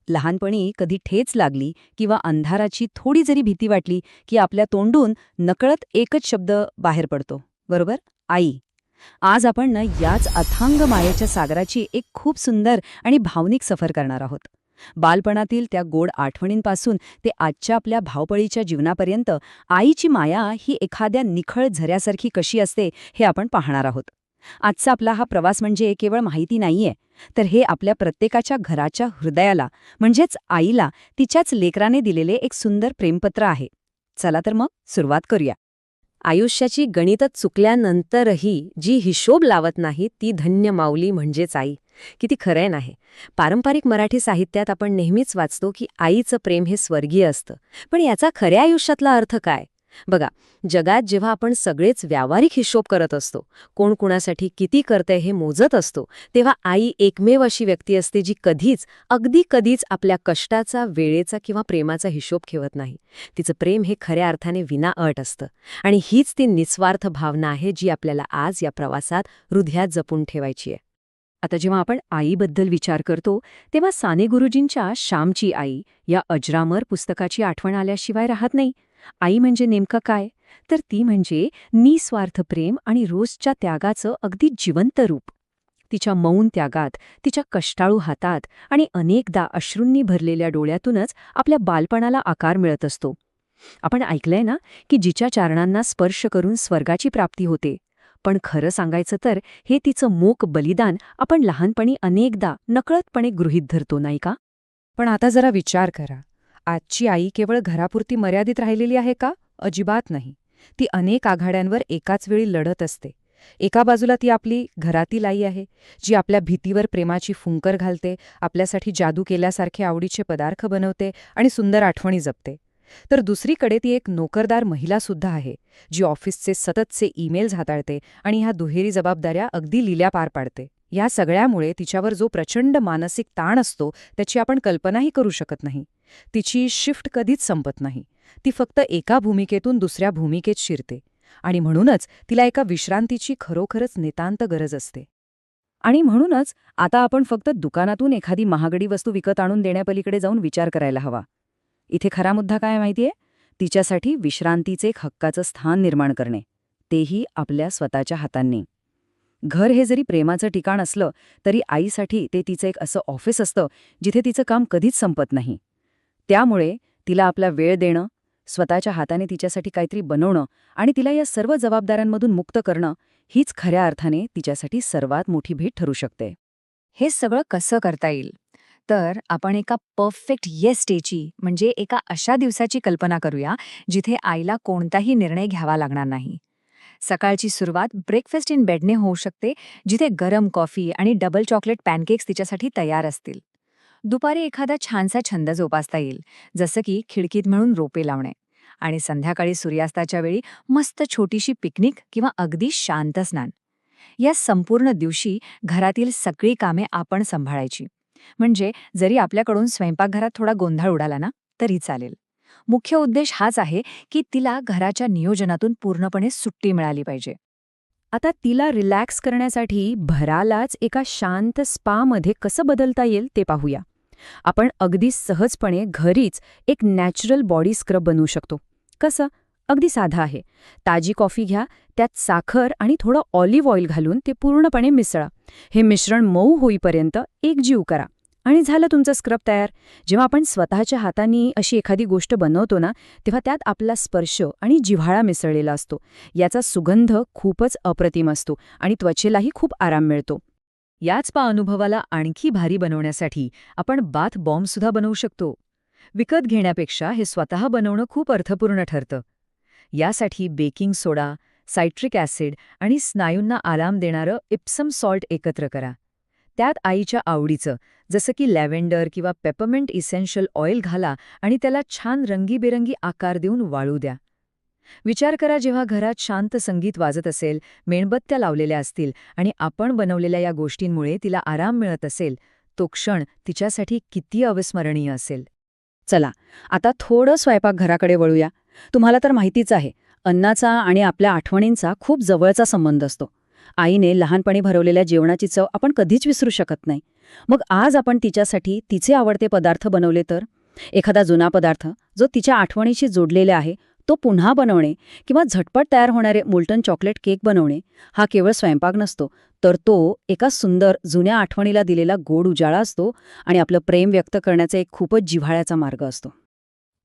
लहानपणी कधी ठेच लागली किंवा अंधाराची थोडी जरी भीती वाटली की आपल्या तोंडून नकळत एकच शब्द बाहेर पडतो, बरोबर? आई. आज आपण ना याच अथांग मायेच्या सागराची एक खूप सुंदर आणि भावनिक सफर करणार आहोत. बालपणातील त्या गोड आठवणींपासून ते आजच्या आपल्या धावपळीच्या जीवनापर्यंत आईची माया ही एखाद्या निखळ झऱ्यासारखी कशी असते हे आपण पाहणार आहोत. आजचा आपला हा प्रवास म्हणजे केवळ माहिती नाहीये, तर हे आपल्या प्रत्येकाच्या घराच्या हृदयाला म्हणजेच आईला तिच्याच लेकराने दिलेले एक सुंदर प्रेमपत्र आहे. चला तर मग सुरुवात करूया. आयुष्याची गणितं चुकल्यानंतरही जी हिशोब लावत नाही ती धन्य माऊली म्हणजेच आई. किती खरंय नाही. पारंपरिक मराठी साहित्यात आपण नेहमीच वाचतो की आईचं प्रेम हे स्वर्गीय असतं. पण याचा खऱ्या आयुष्यातला अर्थ काय? बघा, जगात जेव्हा आपण सगळेच व्यावहारिक हिशोब करत असतो, कोण कुणासाठी किती करतंय हे मोजत असतो, तेव्हा आई एकमेव अशी व्यक्ती असते जी कधीच, अगदी कधीच आपल्या कष्टाचा, वेळेचा किंवा प्रेमाचा हिशोब ठेवत नाही. तिचं प्रेम हे खऱ्या अर्थाने विनाअट असतं. आणि हीच ती निस्वार्थ भावना आहे जी आपल्याला आज या प्रवासात हृदयात जपून ठेवायची आहे. आता जेव्हा आपण आईबद्दल विचार करतो तेव्हा साने गुरुजींच्या श्यामची आई या अजरामर पुस्तकाची आठवण आल्याशिवाय राहत नाही. आई म्हणजे नेमकं काय? तर ती म्हणजे निस्वार्थ प्रेम आणि रोजच्या त्यागाचं अगदी जिवंत रूप. तिच्या मौन त्यागात, तिच्या कष्टाळू हातात आणि अनेकदा अश्रूंनी भरलेल्या डोळ्यातूनच आपल्या बालपणाला आकार मिळत असतो. आपण ऐकलंय ना की जिच्या चरणांना स्पर्श करून स्वर्गाची प्राप्ती होते. पण खरं सांगायचं तर हे तिचं मूक बलिदान आपण लहानपणी अनेकदा नकळतपणे गृहीत धरतो, नाही का? पण आता जरा विचार करा, आजची आई केवळ घरापुरती मर्यादित राहिलेली आहे का? अजिबात नाही. ती अनेक आघाड्यांवर एकाच वेळी लढत असते. एका बाजूला ती आपली घरातील आई आहे, जी आपल्या भीतीवर प्रेमाची फुंकर घालते, आपल्यासाठी जादू केल्यासारखे आवडीचे पदार्थ बनवते आणि सुंदर आठवणी जपते. तर दुसरीकडे ती एक नोकरदार महिलासुद्धा आहे, जी ऑफिसचे सततचे ईमेल्स हाताळते आणि ह्या दुहेरी जबाबदाऱ्या अगदी लिल्या पार पाडते. या सगळ्यामुळे तिच्यावर जो प्रचंड मानसिक ताण असतो त्याची आपण कल्पनाही करू शकत नाही. तिची शिफ्ट कधीच संपत नाही. ती फक्त एका भूमिकेतून दुसऱ्या भूमिकेत शिरते आणि म्हणूनच तिला एका विश्रांतीची खरोखरच नितांत गरज असते. आणि म्हणूनच आता आपण फक्त दुकानातून एखादी महागडी वस्तू विकत आणून देण्यापलीकडे जाऊन विचार करायला हवा. इथे खरा मुद्दा काय माहितीये? तिच्यासाठी विश्रांतीचे एक हक्काचं स्थान निर्माण करणे, तेही आपल्या स्वतःच्या हातांनी. घर हे जरी प्रेमाचं ठिकाण असलं तरी आईसाठी ते तिचं एक असं ऑफिस असतं जिथे तिचं काम कधीच संपत नाही. त्यामुळे तिला आपला वेळ देणं, स्वतःच्या हाताने तिच्यासाठी काहीतरी बनवणं आणि तिला या सर्व जबाबदाऱ्यांमधून मुक्त करणं हीच खऱ्या अर्थाने तिच्यासाठी सर्वात मोठी भेट ठरू शकते. हे सगळं कसं करता येईल? तर आपण एका परफेक्ट येस डेची म्हणजे एका अशा दिवसाची कल्पना करूया जिथे आईला कोणताही निर्णय घ्यावा लागणार नाही. सकाळची सुरुवात ब्रेकफास्ट इन बेडने होऊ शकते, जिथे गरम कॉफी आणि डबल चॉकलेट पॅनकेक्स तिच्यासाठी तयार असतील. दुपारी एखादा छानसा छंद जोपासता येईल, जसं की खिडकीत म्हणून रोपे लावणे. आणि संध्याकाळी सूर्यास्ताच्या वेळी मस्त छोटीशी पिकनिक किंवा अगदी शांत स्नान. या संपूर्ण दिवशी घरातील सगळी कामे आपण सांभाळायची. म्हणजे जरी आपल्याकडून स्वयंपाकघरात थोडा गोंधळ उडाला ना तरी चालेल. मुख्य उद्देश हाच आहे की तिला घराच्या नियोजनातून पूर्णपणे सुट्टी मिळाली पाहिजे. आता तिला रिलॅक्स करण्यासाठी भरालाच एका शांत स्पामध्ये कसं बदलता येईल ते पाहूया. आपण अगदी सहजपणे घरीच एक नॅचरल बॉडी स्क्रब बनवू शकतो. कसं? अगदी साधं आहे. ताजी कॉफी घ्या, त्यात साखर आणि थोडं ऑलिव्ह ऑइल घालून ते पूर्णपणे मिसळा. हे मिश्रण मऊ होईपर्यंत एकजीव करा आणि झालं तुमचं स्क्रब तयार. जेव्हा आपण स्वतःच्या हातांनी अशी एखादी गोष्ट बनवतो ना, तेव्हा त्यात आपला स्पर्श आणि जिव्हाळा मिसळलेला असतो. याचा सुगंध खूपच अप्रतिम असतो आणि त्वचेलाही खूप आराम मिळतो. याच अनुभवाला आणखी भारी बनवण्यासाठी आपण बाथ बॉम्बसुद्धा बनवू शकतो. विकत घेण्यापेक्षा हे स्वतः बनवणं खूप अर्थपूर्ण ठरतं. यासाठी बेकिंग सोडा, सायट्रिक ॲसिड आणि स्नायूंना आराम देणारं इप्सम सॉल्ट एकत्र करा. त्यात आईच्या आवडीचं जसं की लॅव्हेंडर किंवा पेपरमिंट इसेन्शियल ऑइल घाला आणि त्याला छान रंगीबेरंगी आकार देऊन वाळू द्या. विचार करा, जेव्हा घरात शांत संगीत वाजत असेल, मेणबत्त्या लावलेल्या असतील आणि आपण बनवलेल्या या गोष्टींमुळे तिला आराम मिळत असेल, तो क्षण तिच्यासाठी किती अविस्मरणीय असेल. चला आता थोडं स्वयंपाकघराकडे वळूया. तुम्हाला तर माहितीच आहे, अन्नाचा आणि आपल्या आठवणींचा खूप जवळचा संबंध असतो. आईने लहानपणी भरवलेल्या जेवणाची चव आपण कधीच विसरू शकत नाही. मग आज आपण तिच्यासाठी तिचे आवडते पदार्थ बनवले तर? एखादा जुना पदार्थ जो तिच्या आठवणीशी जोडलेला आहे तो पुन्हा बनवणे किंवा झटपट तयार होणारे मोल्टन चॉकलेट केक बनवणे हा केवळ स्वयंपाक नसतो, तर तो एका सुंदर जुन्या आठवणीला दिलेला गोड उजाळा असतो आणि आपलं प्रेम व्यक्त करण्याचा एक खूपच जिव्हाळ्याचा मार्ग असतो.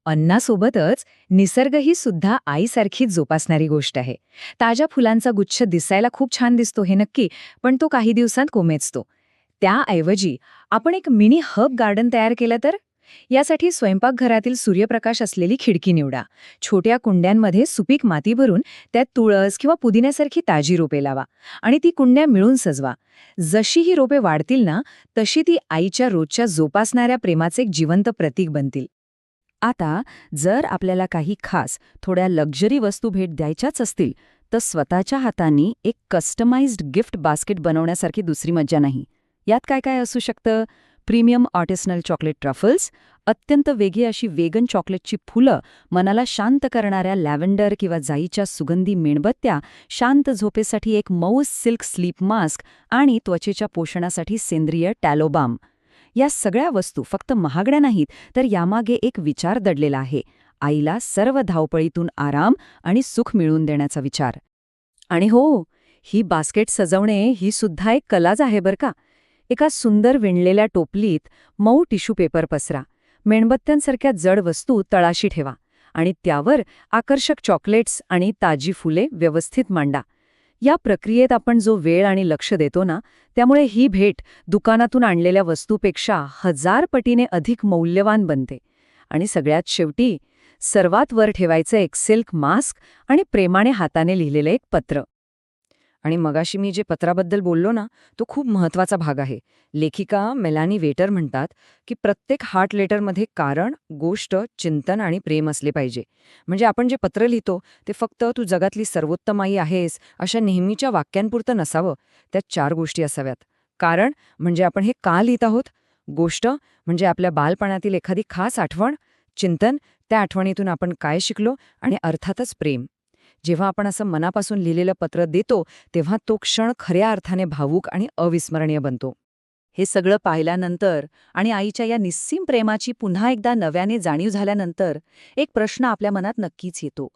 अन्नासोबतच निसर्गही सुद्धा आईसारखीच जोपासणारी गोष्ट आहे. ताज्या फुलांचा गुच्छ दिसायला खूप छान दिसतो हे नक्की, पण तो काही दिवसांत कोमेजतो. त्याऐवजी आपण एक मिनी हर्ब गार्डन तयार केलं तर? यासाठी स्वयंपाकघरातील सूर्यप्रकाश असलेली खिडकी निवडा. छोट्या कुंड्यांमध्ये सुपीक माती भरून त्यात तुळस किंवा पुदिन्यासारखी ताजी रोपे लावा आणि ती कुंड्या मिळून सजवा. जशी ही रोपे वाढतील ना, तशी ती आईच्या रोजच्या जोपासणाऱ्या प्रेमाचे एक जिवंत प्रतीक बनतील. आता जर आपल्याला काही खास थोड्या लक्झरी वस्तू भेट द्यायच्याच असतील तर स्वतःच्या हातांनी एक कस्टमाइज्ड गिफ्ट बास्केट बनवण्यासारखी दुसरी मज्जा नाही. यात काय काय असू शकतं? प्रीमियम आर्टिसनल चॉकलेट ट्रफल्स, अत्यंत वेगळी अशी वेगन चॉकलेटची फुलं, मनाला शांत करणाऱ्या लॅव्हेंडर किंवा जाईच्या सुगंधी मेणबत्त्या, शांत झोपेसाठी एक मऊ सिल्क स्लीप मास्क आणि त्वचेच्या पोषणासाठी सेंद्रिय टॅलो बाम. या सगळ्या वस्तू फक्त महागड्या नाहीत, तर यामागे एक विचार दडलेला आहे, आईला सर्व धावपळीतून आराम आणि सुख मिळवून देण्याचा विचार. आणि हो, ही बास्केट सजवणे ही सुद्धा एक कलाच आहे बरं का. एका सुंदर विणलेल्या टोपलीत मऊ टिश्यू पेपर पसरा, मेणबत्त्यांसारख्या जड वस्तू तळाशी ठेवा आणि त्यावर आकर्षक चॉकलेट्स आणि ताजी फुले व्यवस्थित मांडा. या प्रक्रियेत आपण जो वेळ आणि लक्ष देतो ना, त्यामुळे ही भेट दुकानातून आणलेल्या वस्तूपेक्षा 1000 पटीने अधिक मौल्यवान बनते. आणि सगळ्यात शेवटी सर्वात वर ठेवायचं एक सिल्क मास्क आणि प्रेमाने हाताने लिहिलेलं एक पत्र. आणि मगाशी मी जे पत्राबद्दल बोललो ना, तो खूप महत्वाचा भाग आहे. लेखिका मेलानी वेटर म्हणतात की प्रत्येक हार्ट लेटरमध्ये कारण, गोष्ट, चिंतन आणि प्रेम असले पाहिजे. म्हणजे आपण जे पत्र लिहितो ते फक्त तू जगातली सर्वोत्तम आई आहेस अशा नेहमीच्या वाक्यांपुरतं नसावं. त्यात 4 गोष्टी असाव्यात. कारण म्हणजे आपण हे का लिहित आहोत, गोष्ट म्हणजे आपल्या बालपणातील एखादी खास आठवण, चिंतन त्या आठवणीतून आपण काय शिकलो आणि अर्थातच प्रेम. जेव्हा आपण असं मनापासून लिहिलेलं पत्र देतो तेव्हा तो क्षण खऱ्या अर्थाने भावूक आणि अविस्मरणीय बनतो. हे सगळं पाहिल्यानंतर आणि आईच्या या निस्सीम प्रेमाची पुन्हा एकदा नव्याने जाणीव झाल्यानंतर एक प्रश्न आपल्या मनात नक्कीच येतो.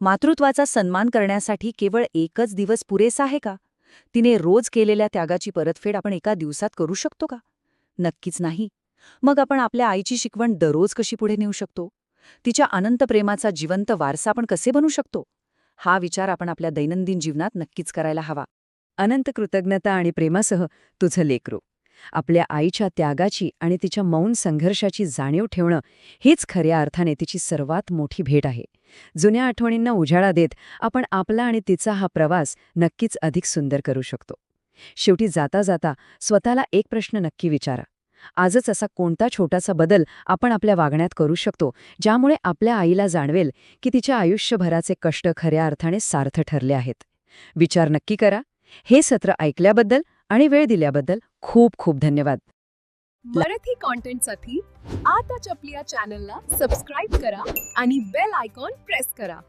मातृत्वाचा सन्मान करण्यासाठी केवळ एकच दिवस पुरेसा आहे का? तिने रोज केलेल्या त्यागाची परतफेड आपण एका दिवसात करू शकतो का? नक्कीच नाही. मग आपण आपल्या आईची शिकवण दररोज कशी पुढे नेऊ शकतो? तिच्या अनंत प्रेमाचा जिवंत वारसा आपण कसे बनवू शकतो? हा विचार आपण आपल्या दैनंदिन जीवनात नक्कीच करायला हवा. अनंत कृतज्ञता आणि प्रेमासह तुझं लेकरू. आपल्या आईच्या त्यागाची आणि तिच्या मौन संघर्षाची जाणीव ठेवणं हेच खऱ्या अर्थाने तिची सर्वात मोठी भेट आहे. जुन्या आठवणींना उजाळा देत आपण आपला आणि तिचा हा प्रवास नक्कीच अधिक सुंदर करू शकतो. शेवटी जाता जाता स्वतःला एक प्रश्न नक्की विचारा. आजच असा कोणता छोटासा बदल आपण आपल्या वागण्यात करू शकतो ज्यामुळे आपल्या आईला जाणवेल की तिच्या आयुष्यभराचे कष्ट खऱ्या अर्थाने सार्थ ठरले आहेत? विचार नक्की करा. हे सत्र ऐकल्याबद्दल आणि वेळ दिल्याबद्दल खूप खूप धन्यवाद. मराठी कॉन्टेंटसाठी आताच आपल्या चॅनलला सबस्क्राईब करा आणि बेल आयकॉन प्रेस करा.